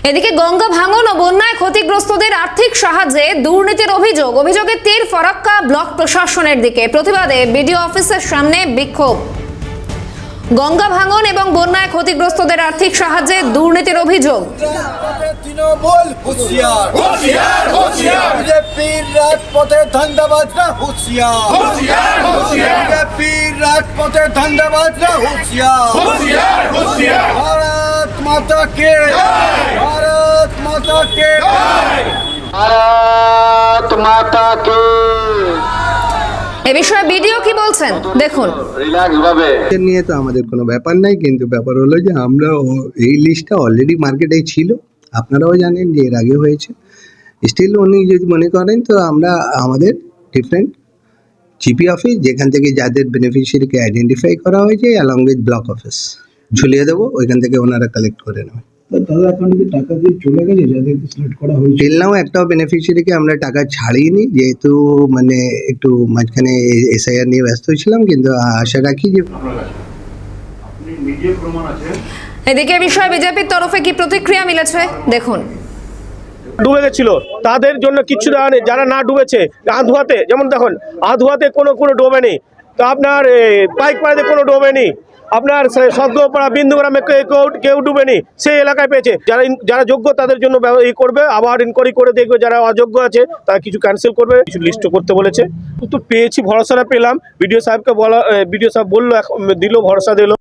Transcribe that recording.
এদিকে গঙ্গা ভাঙন ও বন্যায় ক্ষতিগ্রস্তদের আর্থিক সাহায্যে দুর্নীতির অভিযোগে তীর ফরাক্কা ব্লক প্রশাসনের দিকে। প্রতিবাদে বিডিও অফিসের সামনে বিক্ষোভ। গঙ্গা ভাঙন এবং বন্যায় ক্ষতিগ্রস্তদের আর্থিক সাহায্যে দুর্নীতির অভিযোগ। তৃণমূল হুঁশিয়ার, হুঁশিয়ার, হুঁশিয়ার। বিজেপির রাজপথে ধান্দাবাজরা হুঁশিয়ার, হুঁশিয়ার, হুঁশিয়ার। বিজেপির রাজপথে ধান্দাবাজরা হুঁশিয়ার, হুঁশিয়ার, হুঁশিয়ার। ভারত মাতা কে জয়, ভারত মাতা কে জয়, ভারত মাতা কে। এ বিষয়ে ভিডিও কি বলছেন দেখুন। রিল্যাক্স ভাবে নিয়ে তো আমাদের কোনো ব্যাপার নাই, কিন্তু ব্যাপার হলো যে আমরা এই লিস্টটা অলরেডি মার্কেটে ছিল, আপনারাও জানেন যে এর আগে হয়েছে। স্টিল উনি যদি মনে করেন তো আমরা আমাদের ডিফারেন্ট জিপি অফিস যেখান থেকে যাদের বেনিফিশিয়ারিকে আইডেন্টিফাই করা হয়েছে অ্যালং উইথ ব্লক অফিস ঝুলিয়ে দেবো, ওইখান থেকে ওনারা কালেক্ট করে নেবেন। তাদের অ্যাকাউন্টে টাকা দিয়ে চলে গেছে যাদেরকে সিলেক্ট করা হয়েছে? টিল নাও একটাও বেনিফিশিয়ারিকে আমরা টাকা ছাড়িনি, যেহেতু মানে একটু মাঝখানে এসআইআর নিয়ে ব্যস্ত ছিলাম, কিন্তু আশা রাখি যে এদিকে বিষয়ে বিজেপির তরফে কি প্রতিক্রিয়া মিলেছে দেখুন। ডুবে গেছিল তাদের জন্য কিছু দেওয়া নেই। যারা না ডুবেছে আধুয়াতে, যেমন দেখুন আধুয়াতে কোনো ডোবে নেই, তো আপনার পাইকপাড়াতে কোনো ডোবে নেই, আপনার সদ্যপাড়া বিন্দুগ্রামে কেউ ডুবেনি, সেই এলাকায় পেয়েছে। যারা যোগ্য তাদের জন্য করবে, আবার ইনকোয়ারি করে দেখবে যারা অযোগ্য আছে তারা কিছু ক্যান্সেল করবে, কিছু লিস্ট করতে বলেছে। তো পেয়েছি, ভরসাটা পেলাম। বিডিও সাহেবকে বলা, বিডিও সাহেব বললো, দিল, ভরসা দিল।